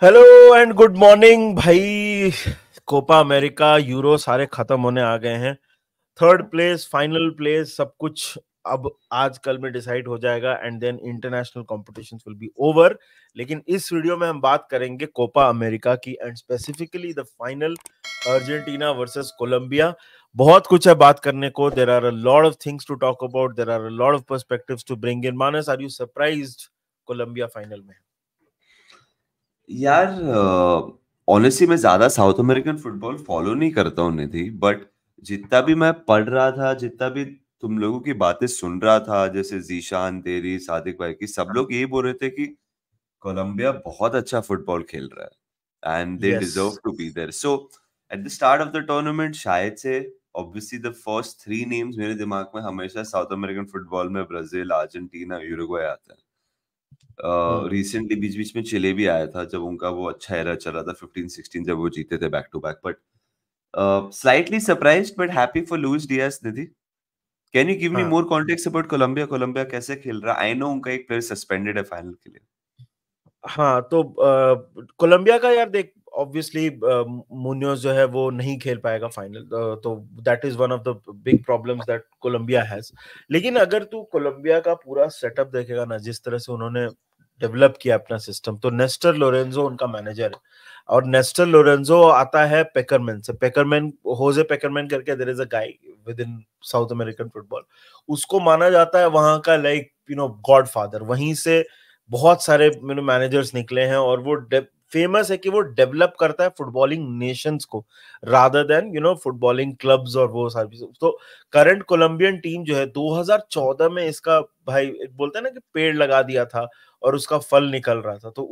Hello and good morning भाई। Copa America euro सारे खत्म होने आ गए हैं। थर्ड प्लेस, फाइनल प्लेस, सब कुछ अब आज कल में डिसाइड हो जाएगा and then international competitions will be over. लेकिन इस वीडियो में हम बात करेंगे कोपा अमेरिका की and specifically the final, Argentina versus Colombia. बहुत कुछ है बात करने को। There are a lot of things to talk about, there are a lot of perspectives to bring in. Manas, are you surprised Colombia final में? यार honestly मैं ज्यादा साउथ अमेरिकन फुटबॉल फॉलो नहीं करता हूँ निधि, बट जितना भी मैं पढ़ रहा था, जितना भी तुम लोगों की बातें सुन रहा था, जैसे जीशान, तेरी, सादिक भाई की, सब लोग यही बोल रहे थे कि कोलंबिया बहुत अच्छा फुटबॉल खेल रहा है and they yes. Deserve to be there. So at the start of the tournament शायद से obviously the first three names मेरे दिमाग में हमेशा साउथ अमेरिकन फुटबॉल में ब्राजील, अर्जेंटीना, यूरुग्वे आता है। रिसेंटली बीच बीच में चिले भी आया था जब उनका वो अच्छा एरा चला था 15-16, जब वो जीते थे back to back. But slightly surprised but happy for Luis Diaz. Nidhi, can you give me हाँ more context about Colombia? Colombia कैसे खेल रहा है? आई नो उनका एक प्लेयर सस्पेंडेड है फाइनल के लिए। हाँ, तो कोलंबिया का यार देख, ऑब्वियसली मुन्योज जो है वो नहीं खेल पाएगा फाइनल, तो that is one of the big problems that Colombia has. लेकिन अगर तू कोलंबिया का पूरा सेटअप देखेगा ना, जिस तरह से उन्होंने डेवलप किया अपना सिस्टम, तो नेस्टर लोरेंजो उनका मैनेजर है। और नेस्टर लोरेंजो आता है पेकरमैन से। पेकरमैन, होजे पेकरमैन करके, there is a guy with in South American football. उसको माना जाता है वहां का लाइक गॉड फादर। वहीं से बहुत सारे मैनेजर्स निकले हैं और वो फेमस है कि वो डेवलप करता है फुटबॉलिंग नेशंस को रादर देन फुटबॉलिंग क्लब्स और वो सारी चीजें। तो करंट कोलंबियन टीम जो है 2014 में इसका, भाई एक बोलते हैं ना कि पेड़ लगा दिया था और उसका फल निकल रहा था, तो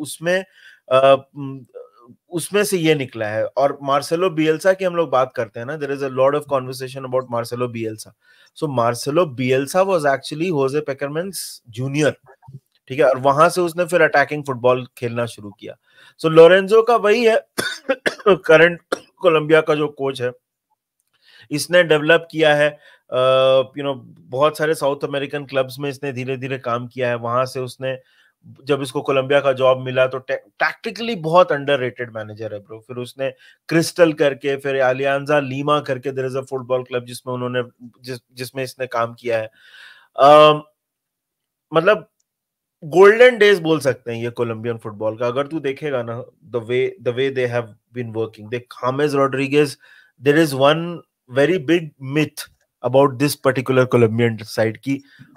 उसमें से ये निकला है। और मार्सेलो बियल्सा की हम लोग बात करते हैं ना, there is a lot of conversation about Marcelo Bielsa. So Marcelo Bielsa was actually Jose Pekerman's junior. ठीक है, और वहां से उसने फिर अटैकिंग फुटबॉल खेलना शुरू किया। सो लोरेंजो का वही है करंट कोलंबिया का जो कोच है, इसने डेवलप किया है बहुत सारे साउथ अमेरिकन क्लब्स में इसने धीरे धीरे काम किया है। वहां से उसने, जब इसको कोलंबिया का जॉब मिला तो टैक्टिकली बहुत अंडररेटेड मैनेजर है ब्रो। फिर उसने क्रिस्टल करके, फिर अलियांजा लीमा करके, there is a football club जिसमें उन्होंने जिसमें इसने काम किया है। मतलब गोल्डन डेज बोल सकते हैं ये कोलंबियन फुटबॉल का। अगर तू देखेगा ना, the way they have been working, देख James Rodriguez, there is one very big myth about this particular Colombian side ki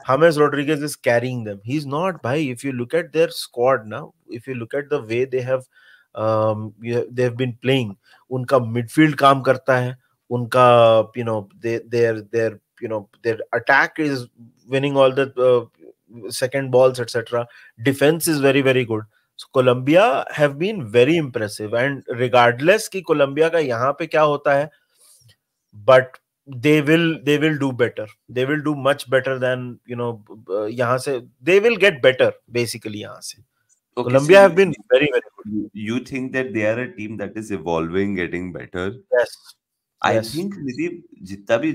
James Rodriguez is carrying them. He's not, bhai. If you look at their squad now, if you look at the way they have they have been playing, unka midfield काम करता है, उनका their attack is winning all the second balls, etc. Defense is very very good. So Colombia have been very impressive, and regardless कि Colombia का यहाँ पे क्या होता है, but they will do better. They will do much better than यहाँ से they will get better basically यहाँ से. Okay, so Colombia have been very very good. you think that they are a team that is evolving, getting better? Yes, I yes. Think निधि, जितना भी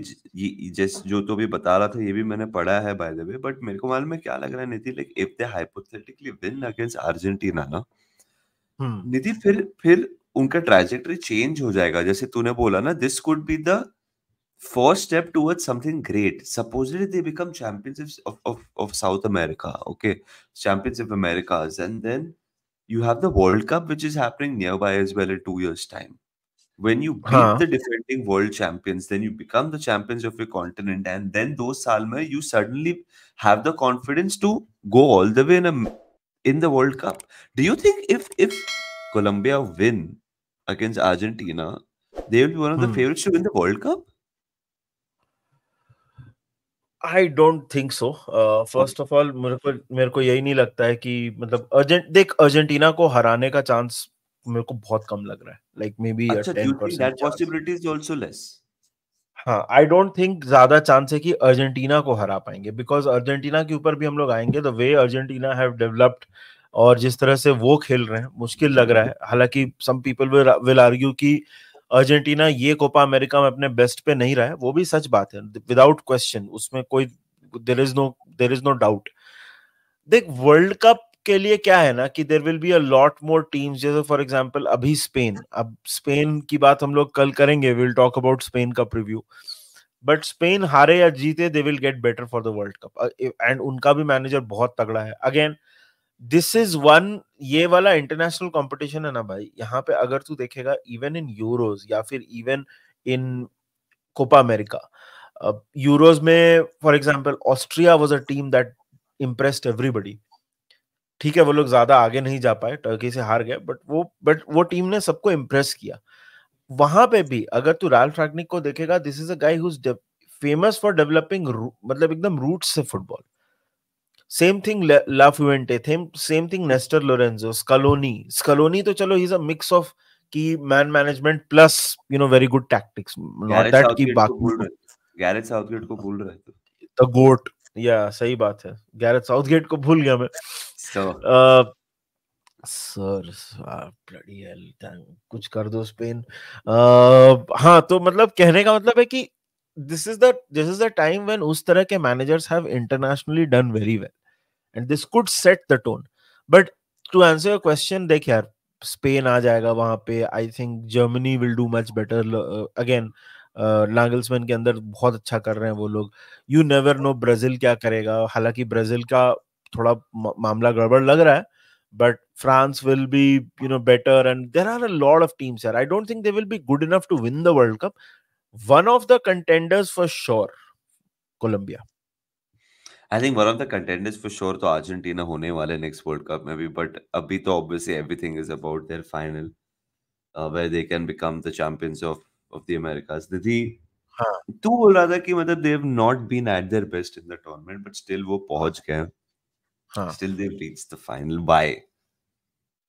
जैसे जो तो भी बता रहा था, ये भी मैंने पढ़ा है बाय द वे, बट मेरे को मालूम है क्या लग रहा है Nidhi, like if they hypothetically win against Argentina ना, Hmm. निधि, फिर उनका ट्रैजेक्टरी चेंज हो जाएगा। जैसे तूने बोला ना, this could be the first step towards something great. Supposedly they become champions of South America, okay, champions of Americas, and then you have the World Cup which is happening nearby as well in 2 years time. When you beat हाँ. the defending world champions, then you become the champions of your continent, and then those saal mein you suddenly have the confidence to go all the way in the World Cup. Do you think if Colombia win against Argentina, they will be one of the Hmm. favorites to win the World Cup? I don't think so. First of all मेरे को यही नहीं लगता है कि मतलब Argentina को हराने का चांस मेरे को बहुत कम लग रहा है, like may be Acha, do you think 10% that chance. possibility is also less? हाँ, आई डोंट थिंक ज्यादा चांस है कि अर्जेंटीना को हरा पाएंगे, बिकॉज अर्जेंटीना के ऊपर भी हम लोग आएंगे। The way Argentina have developed और जिस तरह से वो खेल रहे हैं, मुश्किल लग रहा है। हालांकि सम पीपल विल आर्ग्यू कि अर्जेंटीना ये कोपा अमेरिका में अपने बेस्ट पे नहीं रहा है, वो भी सच बात है, विदाउट क्वेश्चन। उसमें कोई देयर इज नो डाउट। देख, वर्ल्ड कप के लिए क्या है ना कि there will be a lot more teams, जैसे फॉर एग्जांपल अभी स्पेन, अब स्पेन की बात हम लोग कल करेंगे, विल टॉक अबाउट स्पेन का प्रीव्यू, बट स्पेन हारे या जीते they will get better for the World Cup, and उनका भी मैनेजर बहुत तगड़ा है। अगेन दिस इज वन, ये वाला इंटरनेशनल कंपटीशन है ना भाई, यहाँ पे अगर तू देखेगा इवन इन यूरोज या फिर even in Copa America, Euros में for example Austria was a team that impressed everybody. ठीक है वो लोग ज्यादा आगे नहीं जा पाए, टर्की से हार गए, बट वो टीम ने सबको इम्प्रेस किया। वहां पे भी अगर तू राल्फ रैंगनिक को देखेगा, this is a guy who is famous for developing, मतलब एकदम रूट्स से football. Same thing la Fuente, same thing Nestor Lorenzo, Scaloni तो चलो he is a mix of की man management plus very good tactics, not Gareth that की Southgate को बाकी भूल रहे गैरेथ साउथगेट को भूल रहे थे। द गोट, या सही बात है, गैरेथ साउथगेट को भूल गया मैं। सो सर ब्लडी हेल, कुछ कर दो स्पेन। हाँ तो मतलब कहने का मतलब है कि this is the time when उस तरह के managers have internationally done very well and this could set the tone. But to answer your question, देख यार स्पेन आ जाएगा वहां पे, I think Germany will do much better again. Nagelsmann के अंदर बहुत अच्छा कर रहे हैं वो लोग, यू नेवर नो ब्राजील क्या करेगा, हालांकि ब्राजील का थोड़ा मामला गड़बड़ लग रहा है, but France will be better, and there are a lot of teams here. I don't think they will be good enough to win the World Cup. One of the contenders for sure, Colombia. I think one of the contenders for sure तो Argentina होने वाले next world cup में भी, but अभी तो obviously everything is about their final where they can become the champions of the Americas. Nidhi, हाँ तू बोल रहा था कि मतलब they have not been at their best in the tournament but still वो पहुंच गए, हाँ still they reached the final.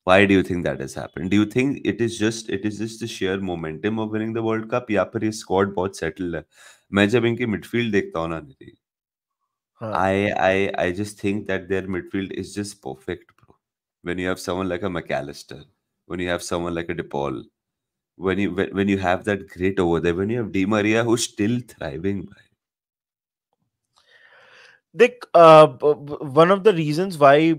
Why do you think that has happened? Do you think it is just the sheer momentum of winning the World Cup या फिर ये squad बहुत settled है? मैं जब इनकी midfield देखता हूँ ना निधि, हाँ I just think that their midfield is just perfect, bro. When you have someone like a McAllister, when you have someone like a DePaul, when you have that grit over there, when you have Di Maria who's still thriving, bhai. देख one of the reasons why,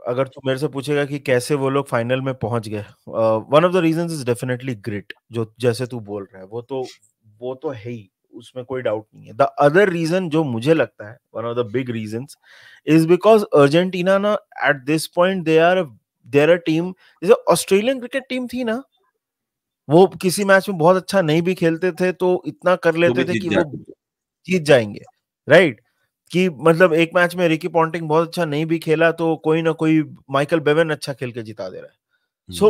अगर तू मेरे से पूछेगा कि कैसे वो लोग फाइनल में पहुंच गए, one of the reasons is definitely grit, जो जैसे तू बोल रहा है वो तो है ही, उसमें कोई डाउट नहीं है। द अदर रीजन जो मुझे लगता है one of the big reasons is because Argentina ना at this point they are a team, जैसे ऑस्ट्रेलियन क्रिकेट टीम थी ना, वो किसी मैच में बहुत अच्छा नहीं भी खेलते थे तो इतना कर तो लेते भी थे जीत कि वो जाते थे। जीत जाएंगे, राइट? कि मतलब एक मैच में रिकी पॉन्टिंग बहुत अच्छा नहीं भी खेला तो कोई ना कोई माइकल बेवन अच्छा खेल के जिता दे रहा है। सो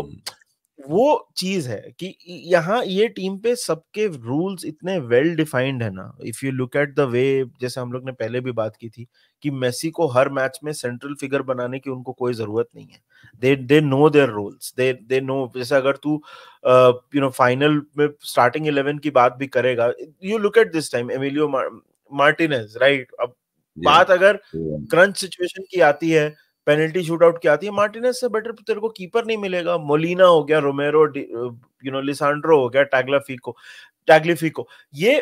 वो चीज है कि यहाँ ये टीम पे सबके रूल्स इतने वेल डिफाइंड है ना, if you look at the way, जैसे हम लोग ने पहले भी बात की थी कि मेसी को हर मैच में सेंट्रल फिगर बनाने की उनको कोई जरूरत नहीं है। They know their roles, they know, जैसे अगर तू फाइनल में स्टार्टिंग 11 की बात भी करेगा, you look at this time Emilio Martinez, right? अब Yeah. बात अगर Yeah. क्रंच सिचुएशन की आती है, पेनल्टी शूटआउट की आती है, मार्टिनेज से बेटर तेरे को कीपर नहीं मिलेगा। मोलिना हो गया, रोमेरो, लिसांड्रो हो गया, टैग्लिफिको, ये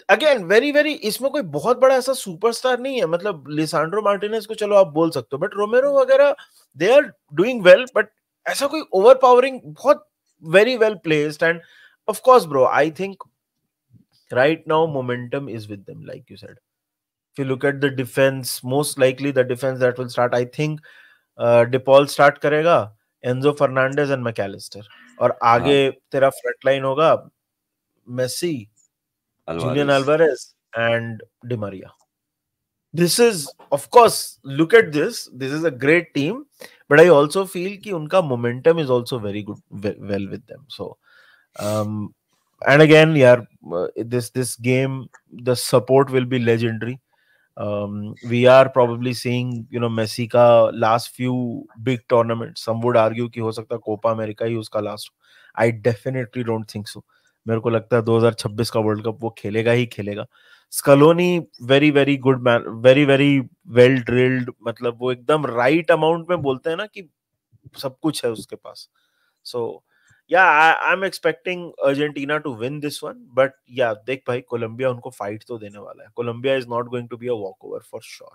अगेन वेरी वेरी, इसमें कोई बहुत बड़ा ऐसा सुपरस्टार नहीं है, मतलब लिसांड्रो मार्टिनेज को चलो आप बोल सकते हो, बट रोमेरो वगैरह they are doing well, but ऐसा कोई ओवर पावरिंग, बहुत very well placed. And of course bro, I think right now momentum is with them, like you said. If you look at the defense, most likely the defense that will start, I think De Paul start करेगा, Enzo Fernandez and Mac Allister, और हाँ, आगे तेरा front line होगा Messi, Julian Alvarez. Alvarez and Di Maria. This is of course, look at this is a great team, but I also feel कि उनका momentum is also very good, well with them. So and again yaar, this game, the support will be legendary. We are probably seeing Messi का last few big tournaments, some would argue कि हो सकता है Copa America ही उसका last. I definitely don't think so. मेरे को लगता है 2026 का वर्ल्ड कप वो खेलेगा ही खेलेगा। Scaloni very very good man, very very well drilled, मतलब वो एकदम राइट अमाउंट में बोलते हैं ना कि सब कुछ है उसके पास। So yeah, I'm expecting Argentina to win this one, but yeah, देख भाई कोलंबिया उनको फाइट तो देने वाला है। Colombia is not going to be a walkover for sure.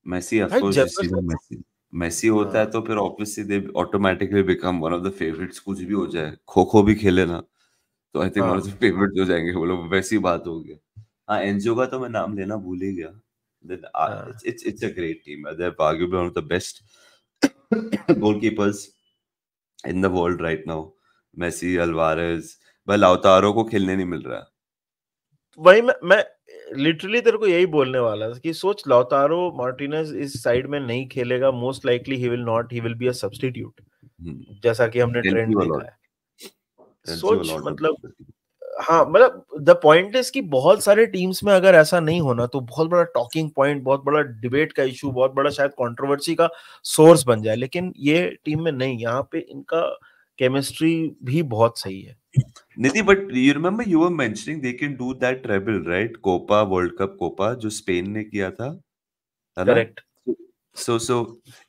Messi of भाई कोर्स जिस जेफरसन सीजन मेसी होता है तो फिर obviously they automatically become one of the favourites. कुछ भी हो जाए, खो खो भी खेले ना तो I think one of the favourites हो जाएंगे वो लोग, वैसी बात हो गई। हाँ, एंजो का तो मैं नाम लेना भूल ही गया। Then it's a great team. They're arguably one of the best goalkeepers in the world right now. Messi, Alvarez, but Lautaro को खेलने नहीं मिल रहा है। वही मैं लिटरली तेरे को यही बोलने वाला था कि सोच, लौतारो मार्टिनेज इस साइड में नहीं खेलेगा, most likely he will be a substitute, जैसा कि हमने ट्रेंड देखा है। सोच मतलब, हाँ मतलब द पॉइंट इज कि बहुत सारे टीम्स में अगर ऐसा नहीं होना तो बहुत बड़ा टॉकिंग पॉइंट, बहुत बड़ा डिबेट का इशू, बहुत बड़ा शायद कंट्रोवर्सी का सोर्स बन जाए, लेकिन ये टीम में नहीं। यहाँ पे इनका केमिस्ट्री भी बहुत सही है। Nidhi, but you remember you were mentioning they can do that treble, right? Copa, World Cup Copa जो स्पेन ने किया था, है ना? करेक्ट। So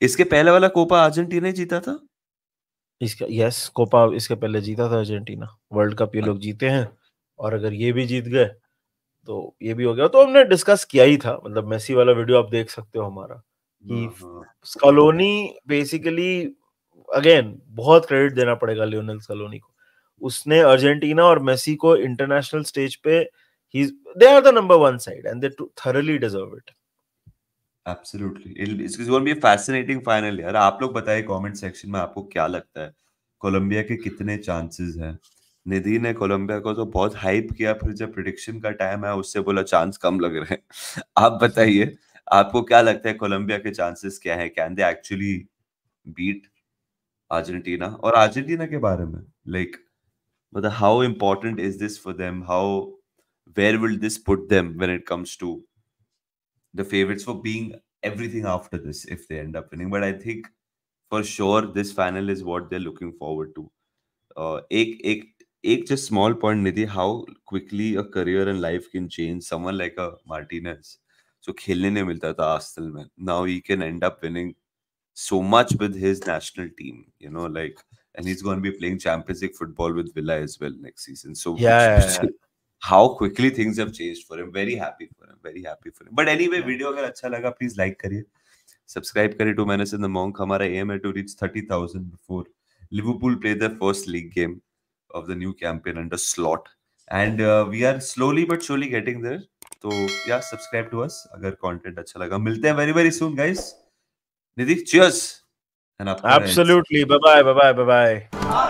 इसके पहले वाला कोपा अर्जेंटीना ही जीता था? इसका यस, कोपा इसके पहले जीता था अर्जेंटीना। वर्ल्ड कप ये लोग जीते हैं, और अगर ये भी जीत गए तो ये भी हो गया। तो हमने डिस्कस किया ही था, मतलब मेसी वाला वीडियो आप देख सकते हो हमारा, कि स्कलोनी बेसिकली, अगेन बहुत क्रेडिट देना पड़ेगा लियोनेल स्कलोनी को। उसने अर्जेंटीना और मेसी को इंटरनेशनल स्टेज पे, they are the number one side and they thoroughly deserve it. Absolutely. It's going to be a fascinating final यार। आप लोग बताइए कमेंट सेक्शन में आपको क्या लगता है, कोलंबिया के कितने चांसेस हैं? निधि ने कोलंबिया को तो बहुत हाइप किया, फिर जब प्रेडिक्शन का टाइम है उससे बोला चांस कम लग रहे हैं। आप बताइए आपको क्या लगता है, कोलंबिया के चांसेस क्या है? Can they actually beat Argentina? और अर्जेंटीना के बारे में लाइक मतलब how important is this for them? How where will this put them when it comes to the favorites for being everything after this if they end up winning? But I think for sure this final is what they're looking forward to. एक just small point, Nidhi, how quickly a career and life can change. Someone like a Martinez, so खेलने नहीं मिलता था Arsenal में, now he can end up winning so much with his national team, you know, like, and he's going to be playing Champions League football with Villa as well next season. So Yeah. how quickly things have changed for him. Very happy for him, very happy for him. But anyway, video अगर अच्छा लगा please like करिए, subscribe करिए to Menace and the Monk. हमारा aim है to reach 30,000 before Liverpool play their first league game of the new campaign under Slot, and we are slowly but surely getting there. तो yeah, subscribe to us अगर content अच्छा लगा। मिलते हैं very very soon guys. Nidhi, cheers. And Absolutely. Bye bye. Bye bye. Bye bye.